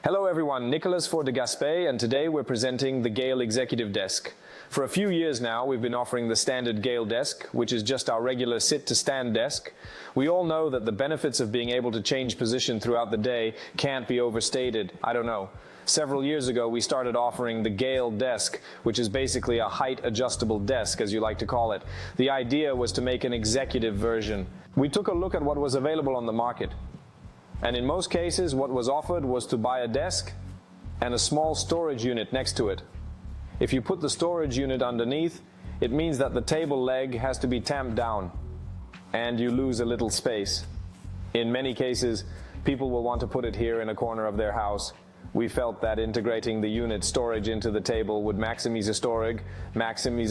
Hello everyone, Nicholas for the GASPÉ, and today we're presenting the Gale Executive Desk. For a few years now, we've been offering the standard Gale desk, which is just our regular sit-to-stand desk. We all know that the benefits of being able to change position throughout the day can't be overstated. I don't know. Several years ago, we started offering the Gale desk, which is basically a height-adjustable desk, as you like to call it. The idea was to make an executive version. We took a look at what was available on the market. And in most cases, what was offered was to buy a desk and a small storage unit next to it. If you put the storage unit underneath, it means that the table leg has to be tamped down, and you lose a little space. In many cases, people will want to put it here in a corner of their house. We felt that integrating the unit storage into the table would maximize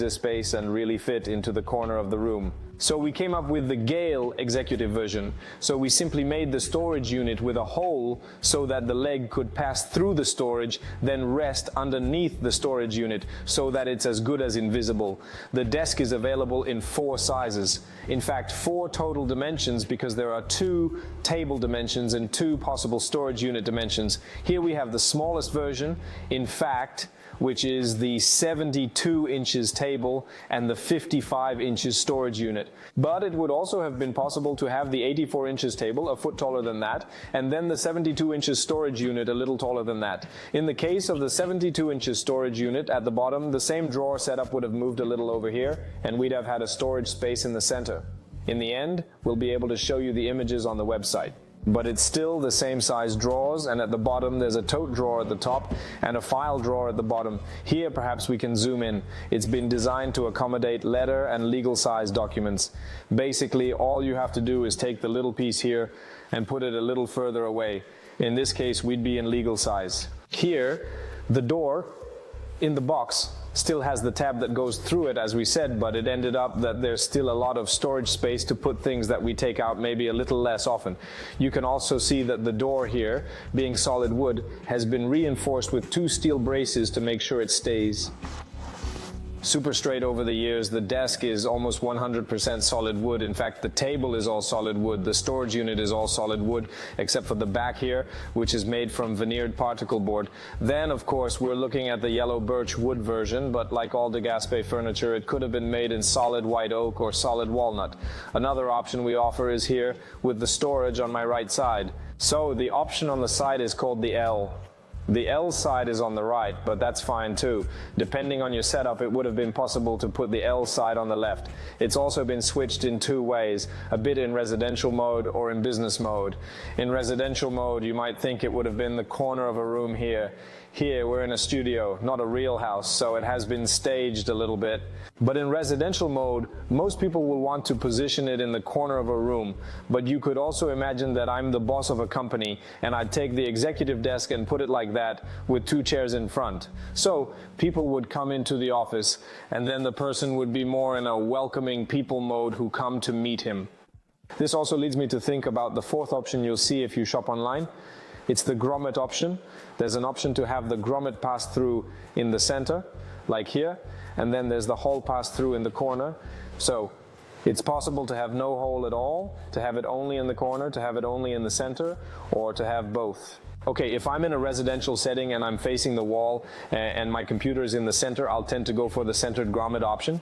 the space, and really fit into the corner of the room. So we came up with the Gale executive version. So we simply made the storage unit with a hole so that the leg could pass through the storage, then rest underneath the storage unit so that it's as good as invisible. The desk is available in 4 sizes. In fact, 4 total dimensions, because there are 2 table dimensions and 2 possible storage unit dimensions. Here we have the smallest version, in fact, which is the 72 inches table and the 55 inches storage unit. But it would also have been possible to have the 84 inches table, a foot taller than that, and then the 72 inches storage unit a little taller than that. In the case of the 72 inches storage unit, at the bottom, the same drawer setup would have moved a little over here, and we'd have had a storage space in the center. In the end, we'll be able to show you the images on the website. But it's still the same size drawers, and at the bottom there's a tote drawer at the top and a file drawer at the bottom. Here perhaps we can zoom in. It's been designed to accommodate letter and legal size documents. Basically all you have to do is take the little piece here and put it a little further away. In this case we'd be in legal size. Here the door in the box still has the tab that goes through it, as we said, but it ended up that there's still a lot of storage space to put things that we take out maybe a little less often. You can also see that the door here, being solid wood, has been reinforced with 2 steel braces to make sure it stays super straight over the years. The desk is almost 100% solid wood. In fact, the table is all solid wood. The storage unit is all solid wood, except for the back here, which is made from veneered particle board. Then, of course, we're looking at the yellow birch wood version, but like all the GASPÉ furniture, it could have been made in solid white oak or solid walnut. Another option we offer is here with the storage on my right side. So the option on the side is called the L. The L side is on the right, but that's fine too. Depending on your setup, it would have been possible to put the L side on the left. It's also been switched in 2 ways, a bit in residential mode or in business mode. In residential mode, you might think it would have been the corner of a room here. Here, we're in a studio, not a real house, so it has been staged a little bit. But in residential mode, most people will want to position it in the corner of a room. But you could also imagine that I'm the boss of a company, and I'd take the executive desk and put it like that, with 2 chairs in front. So people would come into the office, and then the person would be more in a welcoming people mode who come to meet him. This also leads me to think about the 4th option you'll see if you shop online. It's the grommet option. There's an option to have the grommet pass through in the center, like here, and then there's the hole pass through in the corner. So it's possible to have no hole at all, to have it only in the corner, to have it only in the center, or to have both. Okay, if I'm in a residential setting and I'm facing the wall and my computer is in the center, I'll tend to go for the centered grommet option.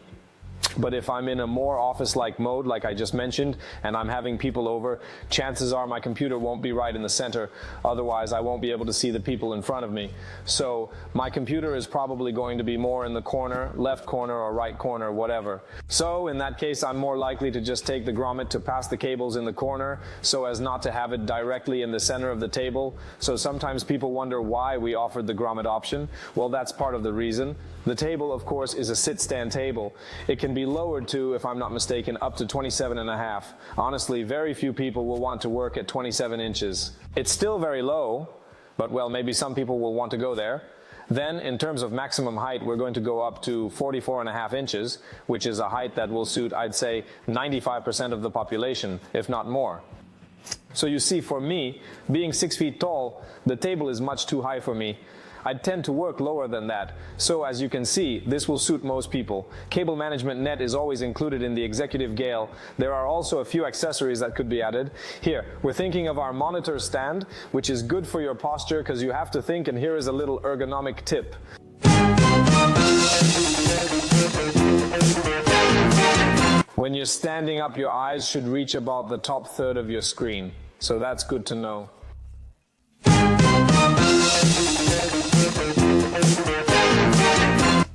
But if I'm in a more office-like mode, like I just mentioned, and I'm having people over, chances are my computer won't be right in the center. Otherwise, I won't be able to see the people in front of me. So my computer is probably going to be more in the corner, left corner or right corner, whatever. So in that case, I'm more likely to just take the grommet to pass the cables in the corner so as not to have it directly in the center of the table. So sometimes people wonder why we offered the grommet option. Well, that's part of the reason. The table, of course, is a sit-stand table. It can be lowered to, if I'm not mistaken, up to 27.5. Honestly, very few people will want to work at 27 inches. It's still very low, but well, maybe some people will want to go there. Then, in terms of maximum height, we're going to go up to 44.5 inches, which is a height that will suit, I'd say, 95% of the population, if not more. So you see, for me, being 6 feet tall, the table is much too high for me. I tend to work lower than that. So as you can see, this will suit most people. Cable management net is always included in the executive Gale. There are also a few accessories that could be added. Here, we're thinking of our monitor stand, which is good for your posture because you have to think, and here is a little ergonomic tip. When you're standing up, your eyes should reach about the top third of your screen. So that's good to know.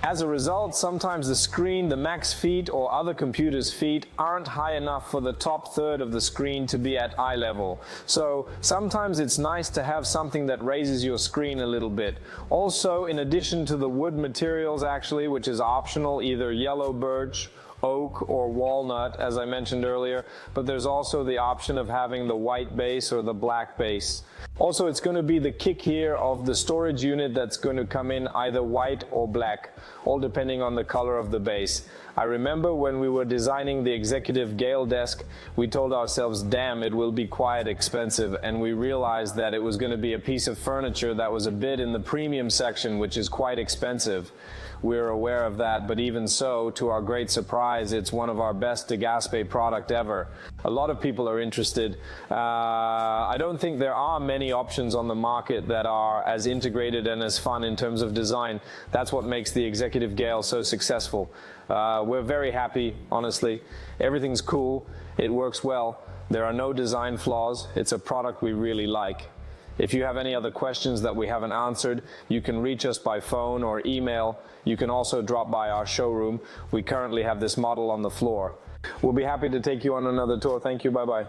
As a result, sometimes the screen, the Mac's feet or other computers' feet aren't high enough for the top third of the screen to be at eye level. So sometimes it's nice to have something that raises your screen a little bit. Also, in addition to the wood materials actually, which is optional, either yellow birch, oak or walnut, as I mentioned earlier, but there's also the option of having the white base or the black base. Also, it's going to be the kick here of the storage unit that's going to come in either white or black, all depending on the color of the base. I remember when we were designing the executive Gale desk, we told ourselves, damn, it will be quite expensive, and we realized that it was going to be a piece of furniture that was a bit in the premium section, which is quite expensive. We're aware of that, but even so, to our great surprise, it's one of our best GASPÉ product ever. A lot of people are interested. I don't think there are many options on the market that are as integrated and as fun in terms of design. That's what makes the executive Gale so successful. We're very happy, honestly. Everything's cool. It works well. There are no design flaws. It's a product we really like. If you have any other questions that we haven't answered, you can reach us by phone or email. You can also drop by our showroom. We currently have this model on the floor. We'll be happy to take you on another tour. Thank you. Bye-bye.